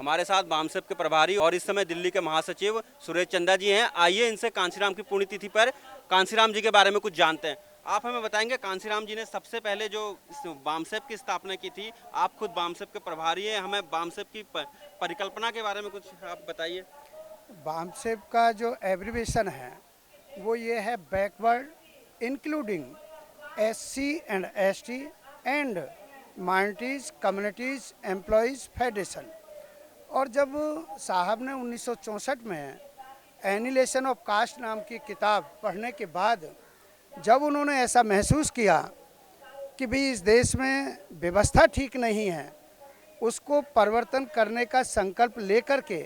हमारे साथ बामसेप के प्रभारी और इस समय दिल्ली के महासचिव सुरेश चंदा जी हैं। आइए इनसे कांशीराम की पुण्यतिथि पर कांशीराम जी के बारे में कुछ जानते हैं। आप हमें बताएंगे कांशीराम जी ने सबसे पहले जो बामसेप की स्थापना की थी, आप खुद बामसेप के प्रभारी हैं, हमें बामसेप की परिकल्पना के बारे में कुछ आप बताइए। बामसेप का जो एब्रीवेशन है वो ये है backward including SC and ST and minorities communities employees federation. और जब साहब ने 1964 में एनिलेशन ऑफ कास्ट नाम की किताब पढ़ने के बाद जब उन्होंने ऐसा महसूस किया कि भाई इस देश में व्यवस्था ठीक नहीं है, उसको परिवर्तन करने का संकल्प लेकर के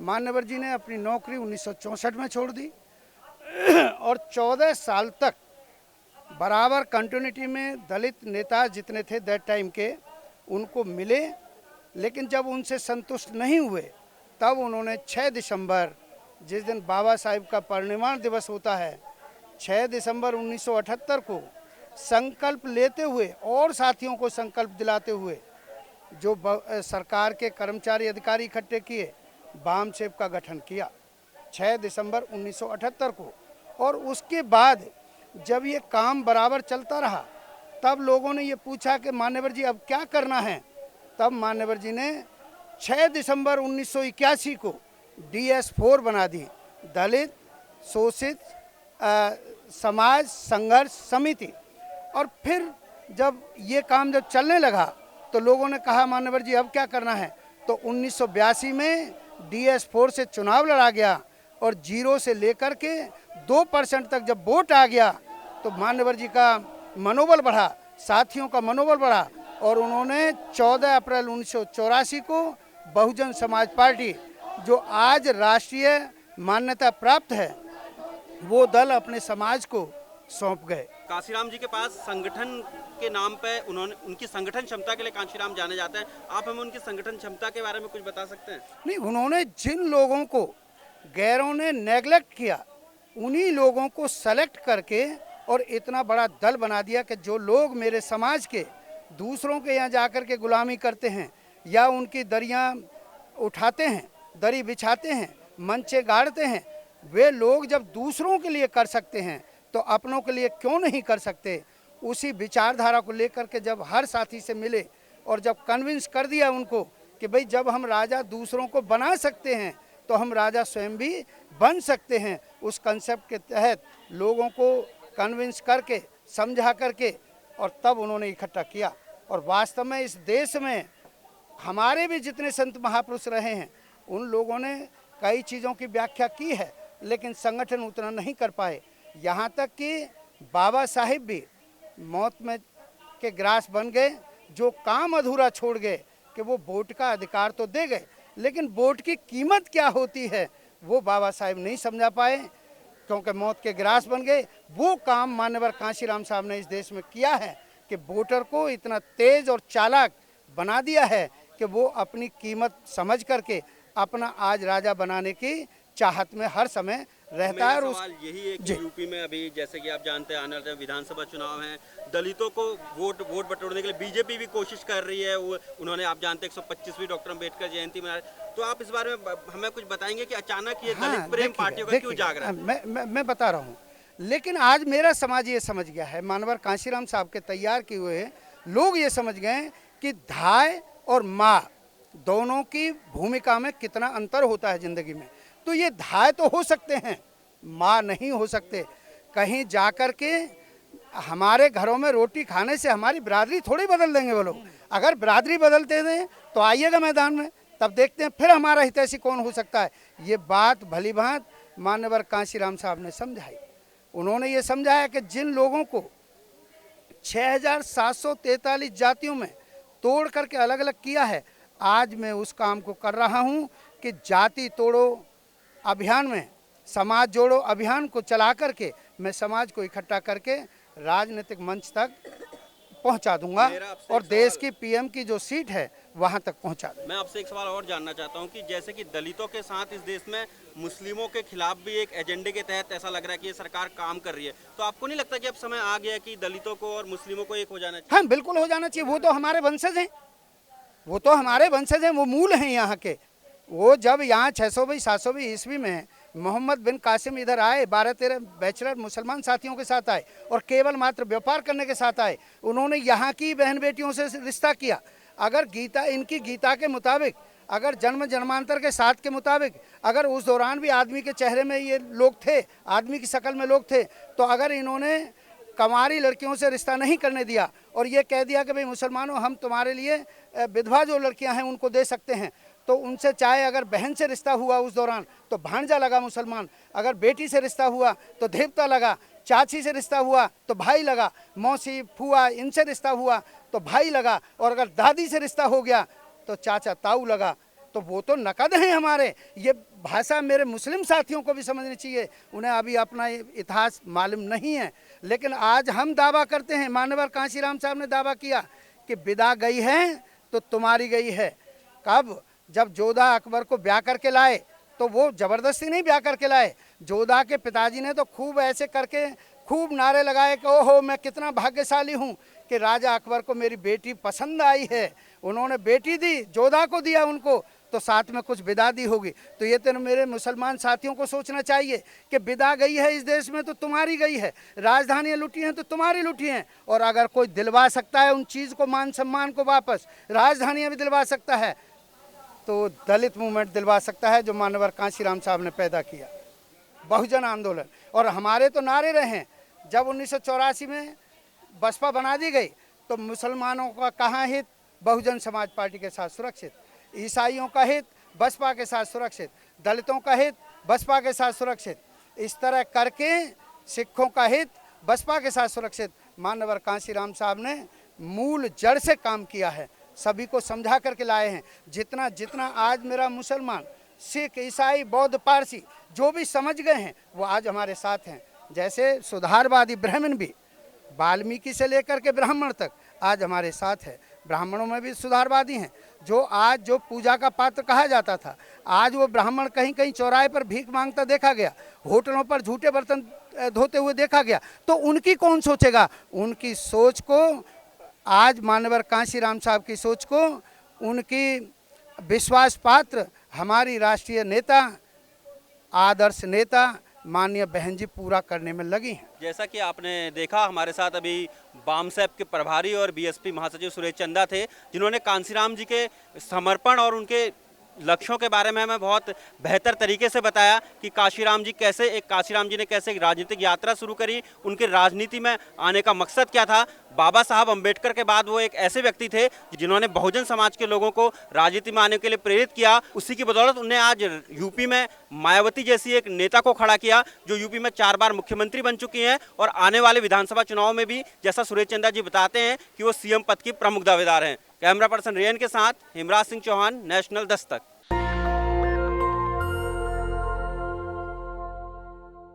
मान्यवर जी ने अपनी नौकरी 1964 में छोड़ दी और 14 साल तक बराबर कंटिन्यूटी में दलित नेता जितने थे दैट टाइम के उनको मिले, लेकिन जब उनसे संतुष्ट नहीं हुए तब उन्होंने 6 दिसंबर, जिस दिन बाबा साहिब का परिनिर्वाण दिवस होता है, 6 दिसंबर 1978 को संकल्प लेते हुए और साथियों को संकल्प दिलाते हुए जो सरकार के कर्मचारी अधिकारी इकट्ठे किए, बामसेप का गठन किया 6 दिसंबर 1978 को। और उसके बाद जब ये काम बराबर चलता रहा तब लोगों ने ये पूछा कि मान्यवर जी अब क्या करना है। तब मान्यवर जी ने 6 दिसंबर 1981 को DS4 बना दी, दलित शोषित समाज संघर्ष समिति। और फिर जब ये काम जब चलने लगा तो लोगों ने कहा मान्यवर जी अब क्या करना है। तो 1982 में DS4 से चुनाव लड़ा गया और 0 से लेकर के 2% तक जब वोट आ गया तो मान्यवर जी का मनोबल बढ़ा, साथियों का मनोबल बढ़ा और उन्होंने 14 अप्रैल 1984 को बहुजन समाज पार्टी, जो आज राष्ट्रीय मान्यता प्राप्त है, वो दल अपने समाज को सौंप गए। कांशीराम जी के पास संगठन के नाम पे उनकी संगठन क्षमता के लिए कांशीराम जाने जाते हैं। आप हमें उनकी संगठन क्षमता के बारे में कुछ बता सकते हैं? नहीं, उन्होंने जिन लोगों को गैरों ने नेगलेक्ट किया उन्हीं लोगों को सेलेक्ट करके और इतना बड़ा दल बना दिया कि जो लोग मेरे समाज के दूसरों के यहाँ जाकर के गुलामी करते हैं या उनकी दरियाँ उठाते हैं, दरी बिछाते हैं, मंचे गाड़ते हैं, वे लोग जब दूसरों के लिए कर सकते हैं तो अपनों के लिए क्यों नहीं कर सकते। उसी विचारधारा को लेकर के जब हर साथी से मिले और जब कन्विंस कर दिया उनको कि भाई जब हम राजा दूसरों को बना सकते हैं तो हम राजा स्वयं भी बन सकते हैं, उस कंसेप्ट के तहत लोगों को कन्विंस करके समझा करके और तब उन्होंने इकट्ठा किया। और वास्तव में इस देश में हमारे भी जितने संत महापुरुष रहे हैं उन लोगों ने कई चीज़ों की व्याख्या की है, लेकिन संगठन उतना नहीं कर पाए। यहाँ तक कि बाबा साहिब भी मौत में के ग्रास बन गए, जो काम अधूरा छोड़ गए कि वो वोट का अधिकार तो दे गए, लेकिन वोट की कीमत क्या होती है वो बाबा साहिब नहीं समझा पाए, क्योंकि मौत के ग्रास बन गए। वो काम मान्यवर कांशीराम साहब ने इस देश में किया है कि वोटर को इतना तेज और चालाक बना दिया है कि वो अपनी कीमत समझ करके अपना आज राजा बनाने की चाहत में हर समय रहता है। और सवाल यही है कि यूपी में अभी जैसे कि आप जानते हैं आने वाले विधानसभा चुनाव हैं, दलितों को वोट बटोरने के लिए बीजेपी भी कोशिश कर रही है। उन्होंने आप जानते हैं 125वीं डॉक्टर अम्बेडकर जयंती मना, तो आप इस बारे में हमें कुछ बताएंगे कि अचानक ये दलित प्रेम पार्टियों का क्यों जाग रहा है? मैं बता रहा हूँ, लेकिन आज मेरा समाज ये समझ गया है, मानवर कांशीराम साहब के तैयार किए हुए लोग ये समझ गए कि धाय और माँ दोनों की भूमिका में कितना अंतर होता है जिंदगी में। तो ये धाय तो हो सकते हैं, माँ नहीं हो सकते। कहीं जाकर के हमारे घरों में रोटी खाने से हमारी बिरादरी थोड़ी बदल देंगे वो लोग। अगर बिरादरी बदलते थे तो आइएगा मैदान में, तब देखते हैं फिर हमारा हितैषी कौन हो सकता है। ये बात भली भांत मान्यवर कांशीराम साहब ने समझाई। उन्होंने ये समझाया कि जिन लोगों को 6743 जातियों में तोड़ करके अलग अलग किया है, आज मैं उस काम को कर रहा हूँ कि जाति तोड़ो अभियान में समाज जोड़ो अभियान को चला करके मैं समाज को इकट्ठा करके राजनीतिक मंच तक पहुंचा दूंगा और देश की PM की जो सीट है वहां तक पहुंचा दूंगा। मैं आपसे एक सवाल और जानना चाहता हूं कि जैसे कि दलितों के साथ इस देश में मुस्लिमों के खिलाफ भी एक एजेंडे के तहत ऐसा लग रहा है कि ये सरकार काम कर रही है, तो आपको नहीं लगता कि अब समय आ गया कि दलितों को और मुस्लिमों को एक हो जाना चाहिए? हाँ, बिल्कुल हो जाना चाहिए। वो तो हमारे वंशज हैं, वो तो हमारे वंशज हैं, वो मूल हैं यहाँ के। वो जब यहाँ 620-720 ईस्वी में मोहम्मद बिन कासिम इधर आए, 12-13 बैचलर मुसलमान साथियों के साथ आए और केवल मात्र व्यापार करने के साथ आए। उन्होंने यहाँ की बहन बेटियों से रिश्ता किया। अगर गीता, इनकी गीता के मुताबिक, अगर जन्म जन्मांतर के साथ के मुताबिक, अगर उस दौरान भी आदमी के चेहरे में ये लोग थे, आदमी की शक्ल में लोग थे, तो अगर इन्होंने कंवारी लड़कियों से रिश्ता नहीं करने दिया और ये कह दिया कि भाई मुसलमानों, हम तुम्हारे लिए विधवा जो लड़कियां हैं उनको दे सकते हैं, तो उनसे चाहे अगर बहन से रिश्ता हुआ उस दौरान तो भांजा लगा मुसलमान, अगर बेटी से रिश्ता हुआ तो देवता लगा, चाची से रिश्ता हुआ तो भाई लगा, मौसी फुआ इनसे रिश्ता हुआ तो भाई लगा, और अगर दादी से रिश्ता हो गया तो चाचा ताऊ लगा। तो वो तो नकद हैं हमारे। ये भाषा मेरे मुस्लिम साथियों को भी समझनी चाहिए, उन्हें अभी अपना इतिहास मालूम नहीं है। लेकिन आज हम दावा करते हैं, मान्यवर कांशीराम साहब ने दावा किया कि विदा गई है तो तुम्हारी गई है। कब? जब जोधा अकबर को ब्याह करके लाए तो वो ज़बरदस्ती नहीं ब्याह करके लाए। जोधा के पिताजी ने तो खूब ऐसे करके खूब नारे लगाए कि ओहो मैं कितना भाग्यशाली हूँ कि राजा अकबर को मेरी बेटी पसंद आई है। उन्होंने बेटी दी, जोधा को दिया उनको, तो साथ में कुछ विदा दी होगी। तो ये तो मेरे मुसलमान साथियों को सोचना चाहिए कि विदा गई है इस देश में तो तुम्हारी गई है, राजधानियाँ लुटी हैं तो तुम्हारी लुटी हैं। और अगर कोई दिलवा सकता है उन चीज़ को, मान सम्मान को वापस, राजधानियाँ भी दिलवा सकता है, तो दलित मूवमेंट दिलवा सकता है जो मान्यवर कांशीराम साहब ने पैदा किया, बहुजन आंदोलन। और हमारे तो नारे रहे हैं। जब 1984 में बसपा बना दी गई तो मुसलमानों का कहाँ हित? बहुजन समाज पार्टी के साथ सुरक्षित। ईसाइयों का हित बसपा के साथ सुरक्षित, दलितों का हित बसपा के साथ सुरक्षित। इस तरह करके सिखों का हित बसपा के साथ सुरक्षित। मान्यवर कांशीराम साहब ने मूल जड़ से काम किया है, सभी को समझा करके लाए हैं। जितना जितना आज मेरा मुसलमान, सिख, ईसाई, बौद्ध, पारसी जो भी समझ गए हैं वो आज हमारे साथ हैं। जैसे सुधारवादी ब्राह्मण भी, वाल्मीकि से लेकर के ब्राह्मण तक आज हमारे साथ है। ब्राह्मणों में भी सुधारवादी हैं। जो आज जो पूजा का पात्र कहा जाता था, आज वो ब्राह्मण कहीं कहीं चौराहे पर भीख मांगता देखा गया, होटलों पर झूठे बर्तन धोते हुए देखा गया, तो उनकी कौन सोचेगा? उनकी सोच को, आज मान्यवर कांशीराम साहब की सोच को, उनकी विश्वास पात्र हमारी राष्ट्रीय नेता, आदर्श नेता माननीय बहन जी पूरा करने में लगी हैं। जैसा कि आपने देखा, हमारे साथ अभी बामसेप के प्रभारी और बीएसपी महासचिव सुरेश चंदा थे, जिन्होंने कांशीराम जी के समर्पण और उनके लक्ष्यों के बारे में हमें बहुत बेहतर तरीके से बताया कि कांशीराम जी ने कैसे एक राजनीतिक यात्रा शुरू करी, उनके राजनीति में आने का मकसद क्या था। बाबा साहब अम्बेडकर के बाद वो एक ऐसे व्यक्ति थे जिन्होंने बहुजन समाज के लोगों को राजनीति में आने के लिए प्रेरित किया। उसी की बदौलत उन्हें आज यूपी में मायावती जैसी एक नेता को खड़ा किया जो यूपी में 4 बार मुख्यमंत्री बन चुकी हैं और आने वाले विधानसभा चुनाव में भी, जैसा सुरेश चंदा जी बताते हैं, कि वो सीएम पद की प्रमुख दावेदार हैं। कैमरा पर्सन रेयन के साथ हिमराज सिंह चौहान, नेशनल दस्तक।